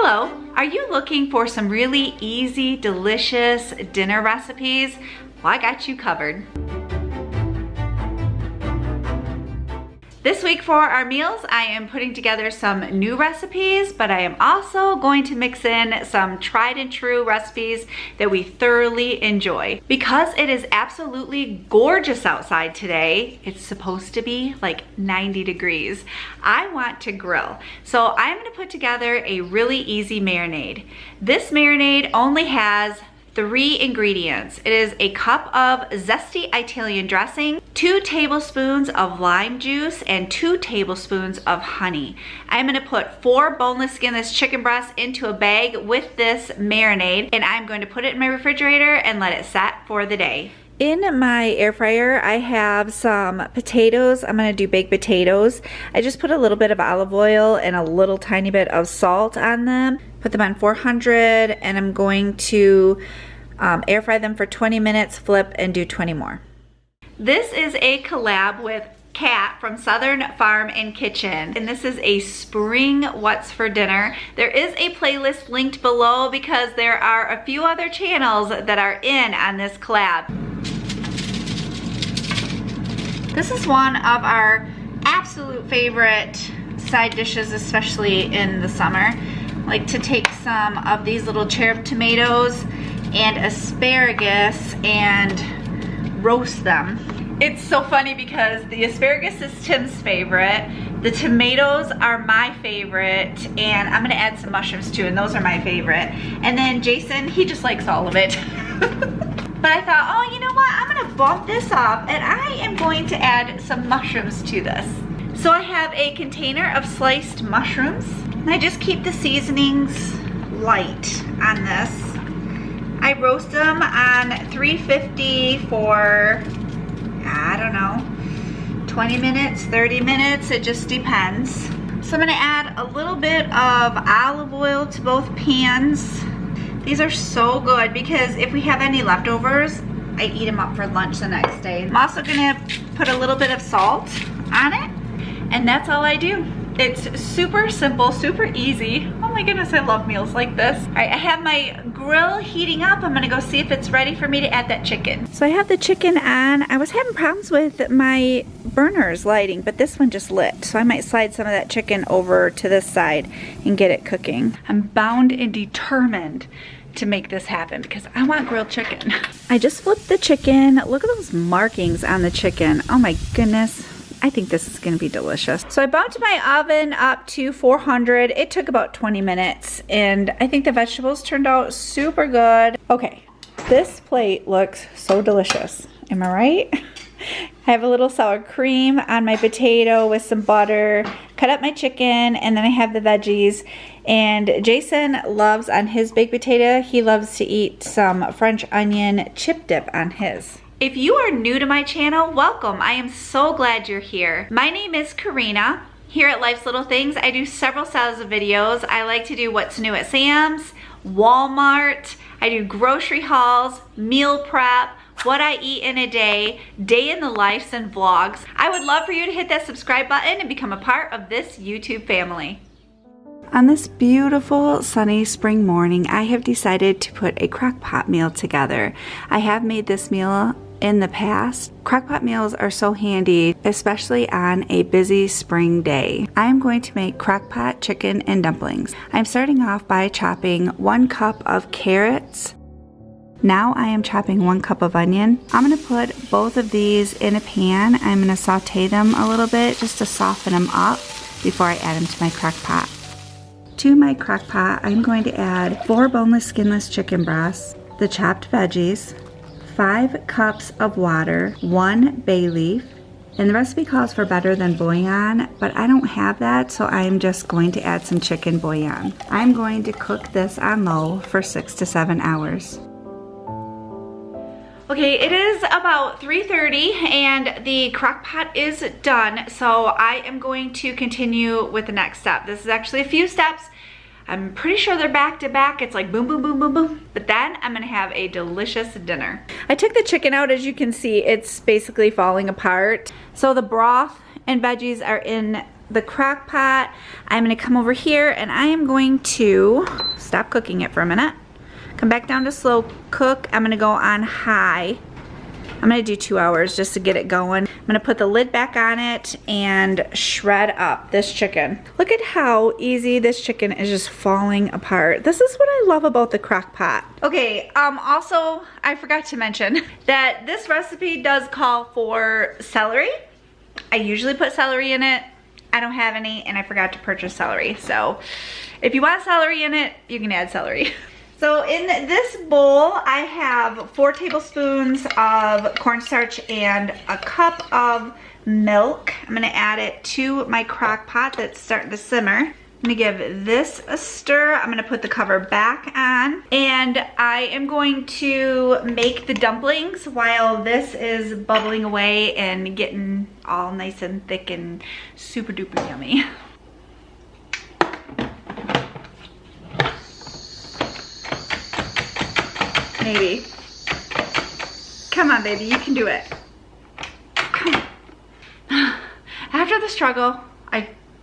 Hello, are you looking for some really easy, delicious dinner recipes? Well, I got you covered. This week for our meals, I am putting together some new recipes, but I am also going to mix in some tried and true recipes that we thoroughly enjoy. Because it is absolutely gorgeous outside today, it's supposed to be like 90 degrees. I want to grill. So I'm gonna put together a really easy marinade. This marinade only has 3 ingredients. It is a cup of Zesty Italian dressing, 2 tablespoons of lime juice, and 2 tablespoons of honey. I'm gonna put 4 boneless skinless chicken breasts into a bag with this marinade, and I'm going to put it in my refrigerator and let it set for the day. In my air fryer, I have some potatoes. I'm gonna do baked potatoes. I just put a little bit of olive oil and a little tiny bit of salt on them. Put them on 400, and I'm going to air fry them for 20 minutes, flip, and do 20 more. This is a collab with Kat from Southern Farm and Kitchen, and this is a spring what's for dinner. There is a playlist linked below because there are a few other channels that are in on this collab. This is one of our absolute favorite side dishes, especially in the summer. I like to take some of these little cherub tomatoes and asparagus and roast them. It's so funny because the asparagus is Tim's favorite, the tomatoes are my favorite, and I'm gonna add some mushrooms too, and those are my favorite. And then Jason, he just likes all of it. But I thought, oh, you know what? I'm gonna bump this up and I am going to add some mushrooms to this. So I have a container of sliced mushrooms, and I just keep the seasonings light on this. I roast them on 350 for, I don't know, 20 minutes, 30 minutes, it just depends. So I'm gonna add a little bit of olive oil to both pans. These are so good because if we have any leftovers, I eat them up for lunch the next day. I'm also gonna put a little bit of salt on it, and that's all I do. It's super simple, super easy. Oh my goodness, I love meals like this. All right, I have my grill heating up. I'm gonna go see if it's ready for me to add that chicken. So I have the chicken on. I was having problems with my burners lighting, but this one just lit. So I might slide some of that chicken over to this side and get it cooking. I'm bound and determined to make this happen because I want grilled chicken. I just flipped the chicken. Look at those markings on the chicken. Oh my goodness. I think this is gonna be delicious. So I bumped my oven up to 400. It took about 20 minutes, and I think the vegetables turned out super good. Okay, this plate looks so delicious. Am I right? I have a little sour cream on my potato with some butter, cut up my chicken, and then I have the veggies. And Jason loves on his baked potato, he loves to eat some French onion chip dip on his. If you are new to my channel, welcome. I am so glad you're here. My name is Corinna. Here at Life's Little Things, I do several styles of videos. I like to do what's new at Sam's, Walmart. I do grocery hauls, meal prep, what I eat in a day in the lives and vlogs. I would love for you to hit that subscribe button and become a part of this YouTube family. On this beautiful sunny spring morning, I have decided to put a crock pot meal together. I have made this meal in the past. Crockpot meals are so handy, especially on a busy spring day. I'm going to make crockpot chicken and dumplings. I'm starting off by chopping 1 cup of carrots. Now I am chopping 1 cup of onion. I'm gonna put both of these in a pan. I'm gonna saute them a little bit just to soften them up before I add them to my crock pot. To my crock pot, I'm going to add 4 boneless skinless chicken breasts, the chopped veggies, 5 cups of water, 1 bay leaf, and the recipe calls for better than bouillon, but I don't have that, so I'm just going to add some chicken bouillon. I'm going to cook this on low for 6 to 7 hours. Okay, it is about 3:30 and the crock pot is done, so I am going to continue with the next step. This is actually a few steps. I'm pretty sure they're back to back. It's like boom, boom, boom, boom, boom. But then I'm gonna have a delicious dinner. I took the chicken out. As you can see, it's basically falling apart. So the broth and veggies are in the crock pot. I'm gonna come over here and I am going to stop cooking it for a minute. Come back down to slow cook. I'm gonna go on high. I'm gonna do 2 hours just to get it going. I'm gonna put the lid back on it and shred up this chicken. Look at how easy this chicken is just falling apart. This is what I love about the crock pot. Okay, also, I forgot to mention that this recipe does call for celery. I usually put celery in it. I don't have any and I forgot to purchase celery. So if you want celery in it, you can add celery. So in this bowl, I have 4 tablespoons of cornstarch and a cup of milk. I'm gonna add it to my crock pot that's starting to simmer. I'm gonna give this a stir. I'm gonna put the cover back on. And I am going to make the dumplings while this is bubbling away and getting all nice and thick and super duper yummy. Maybe. Come on, baby, you can do it. Come on. After the struggle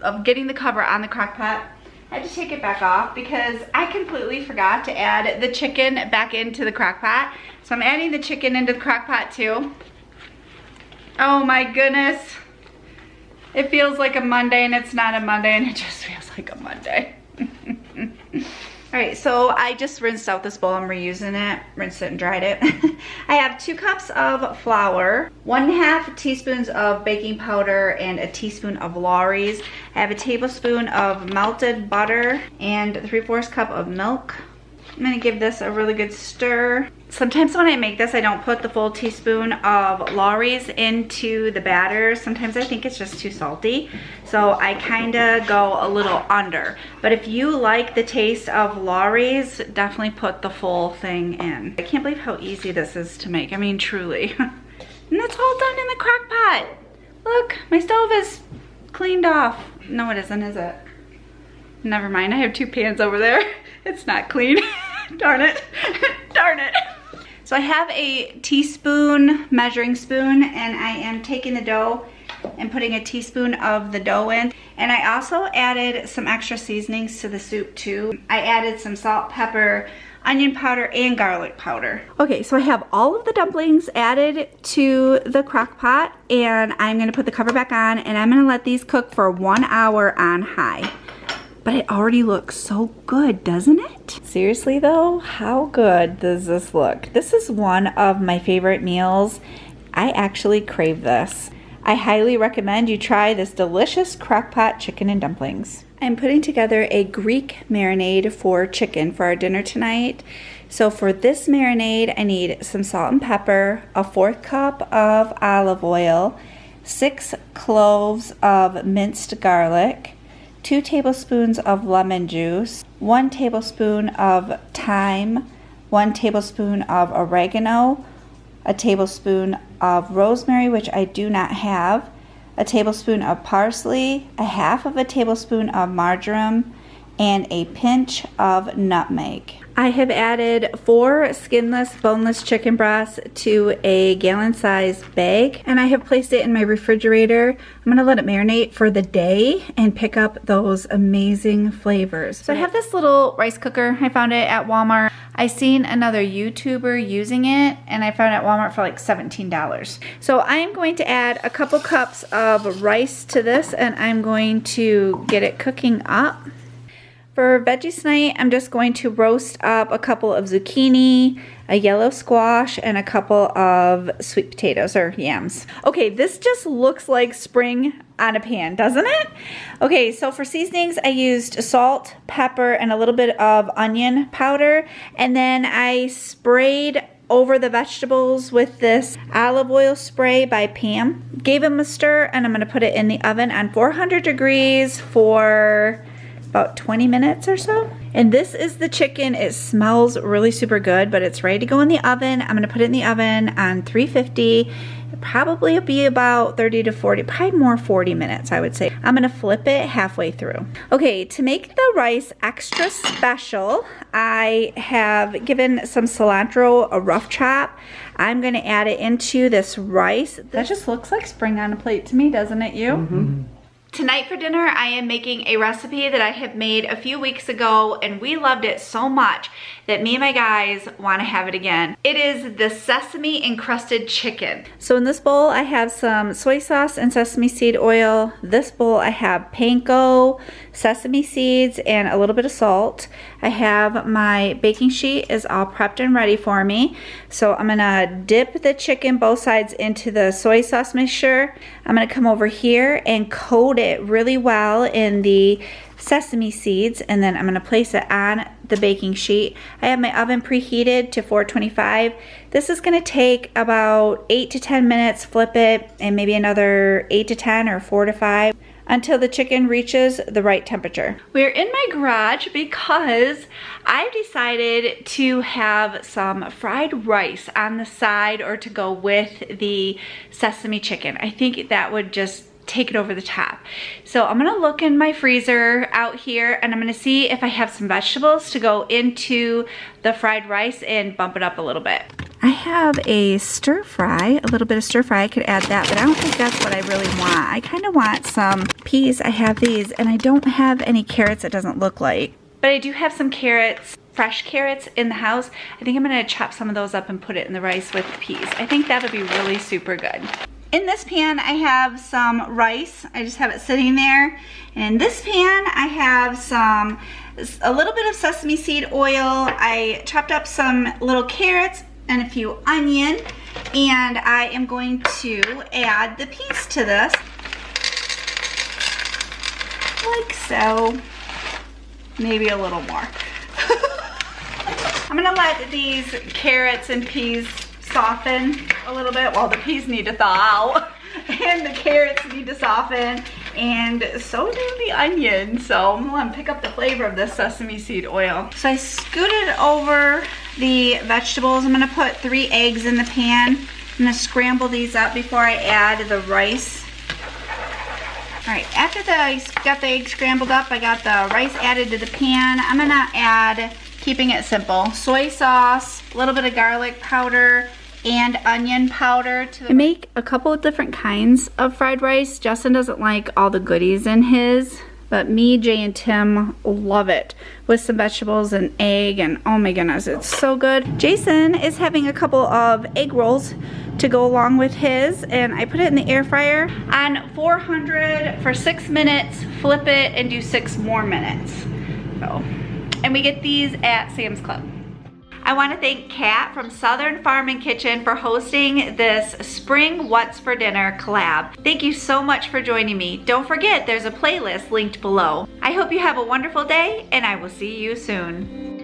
of getting the cover on the crock pot, I had to take it back off because I completely forgot to add the chicken back into the crock pot. So I'm adding the chicken into the crock pot too. Oh my goodness. It feels like a Monday and it's not a Monday and it just feels like a Monday. Alright, so I just rinsed out this bowl. I'm reusing it, rinsed it and dried it. I have 2 cups of flour, 1/2 teaspoons of baking powder, and a teaspoon of Lawry's. I have a tablespoon of melted butter and 3/4 cup of milk. I'm gonna give this a really good stir. Sometimes when I make this, I don't put the full teaspoon of Lawry's into the batter. Sometimes I think it's just too salty. So I kinda go a little under. But if you like the taste of Lawry's, definitely put the full thing in. I can't believe how easy this is to make. I mean, truly. And it's all done in the crock pot. Look, my stove is cleaned off. No, it isn't, is it? Never mind, I have 2 pans over there. It's not clean. Darn it. Darn it. So I have a teaspoon measuring spoon and I am taking the dough and putting a teaspoon of the dough in. And I also added some extra seasonings to the soup too. I added some salt, pepper, onion powder, and garlic powder. Okay, so I have all of the dumplings added to the crock pot and I'm gonna put the cover back on and I'm gonna let these cook for 1 hour on high. But it already looks so good, doesn't it? Seriously though, how good does this look? This is one of my favorite meals. I actually crave this. I highly recommend you try this delicious crockpot chicken and dumplings. I'm putting together a Greek marinade for chicken for our dinner tonight. So for this marinade, I need some salt and pepper, a 1/4 cup of olive oil, 6 cloves of minced garlic, 2 tablespoons of lemon juice, 1 tablespoon of thyme, 1 tablespoon of oregano, a tablespoon of rosemary, which I do not have, a tablespoon of parsley, 1/2 of a tablespoon of marjoram, and a pinch of nutmeg. I have added 4 skinless, boneless chicken breasts to a gallon-sized bag, and I have placed it in my refrigerator. I'm gonna let it marinate for the day and pick up those amazing flavors. So I have this little rice cooker. I found it at Walmart. I seen another YouTuber using it, and I found it at Walmart for like $17. So I am going to add a couple cups of rice to this, and I'm going to get it cooking up. For veggies tonight, I'm just going to roast up a couple of zucchini, a yellow squash, and a couple of sweet potatoes or yams. Okay, this just looks like spring on a pan, doesn't it? Okay, so for seasonings, I used salt, pepper, and a little bit of onion powder, and then I sprayed over the vegetables with this olive oil spray by Pam. Gave them a stir, and I'm gonna put it in the oven on 400 degrees for about 20 minutes or so. And this is the chicken. It smells really super good, but it's ready to go in the oven. I'm gonna put it in the oven on 350. It probably will be about 30 to 40, probably more 40 minutes, I would say. I'm gonna flip it halfway through. Okay, to make the rice extra special, I have given some cilantro a rough chop. I'm gonna add it into this rice. That just looks like spring on a plate to me, doesn't it, you? Mm-hmm. Tonight for dinner, I am making a recipe that I have made a few weeks ago, and we loved it so much that me and my guys want to have it again. It is the sesame encrusted chicken. So in this bowl, I have some soy sauce and sesame seed oil. This bowl, I have panko, sesame seeds, and a little bit of salt. I have my baking sheet is all prepped and ready for me. So I'm gonna dip the chicken both sides into the soy sauce mixture. I'm gonna come over here and coat it really well in the sesame seeds, and then I'm gonna place it on the baking sheet. I have my oven preheated to 425. This is gonna take about 8 to 10 minutes. Flip it, and maybe another 8 to 10 or 4 to 5 until the chicken reaches the right temperature. We're in my garage because I've decided to have some fried rice on the side or to go with the sesame chicken. I think that would just take it over the top. So I'm gonna look in my freezer out here, and I'm gonna see if I have some vegetables to go into the fried rice and bump it up a little bit. I have a stir fry, a little bit of stir fry. I could add that, but I don't think that's what I really want. I kind of want some peas. I have these, and I don't have any carrots, it doesn't look like. But I do have some carrots, fresh carrots in the house. I think I'm gonna chop some of those up and put it in the rice with the peas. I think that'll be really super good. In this pan, I have some rice. I just have it sitting there. And in this pan, I have a little bit of sesame seed oil. I chopped up some little carrots and a few onion. And I am going to add the peas to this. Like so. Maybe a little more. I'm gonna let these carrots and peas soften a little bit. Well, the peas need to thaw out and the carrots need to soften, and so do the onions. So I'm gonna pick up the flavor of this sesame seed oil. So I scooted over the vegetables. I'm gonna put 3 eggs in the pan. I'm gonna scramble these up before I add the rice. All right, after I got the eggs scrambled up, I got the rice added to the pan. I'm gonna add, keeping it simple, soy sauce, a little bit of garlic powder, and onion powder. I make a couple of different kinds of fried rice. Justin doesn't like all the goodies in his, but me, Jay, and Tim love it with some vegetables and egg, and oh my goodness, it's so good. Jason is having a couple of egg rolls to go along with his, and I put it in the air fryer on 400 for 6 minutes, flip it, and do 6 more minutes. So, and we get these at Sam's Club. I want to thank Kat from Southern Farm and Kitchen for hosting this Spring What's for Dinner collab. Thank you so much for joining me. Don't forget, there's a playlist linked below. I hope you have a wonderful day, and I will see you soon.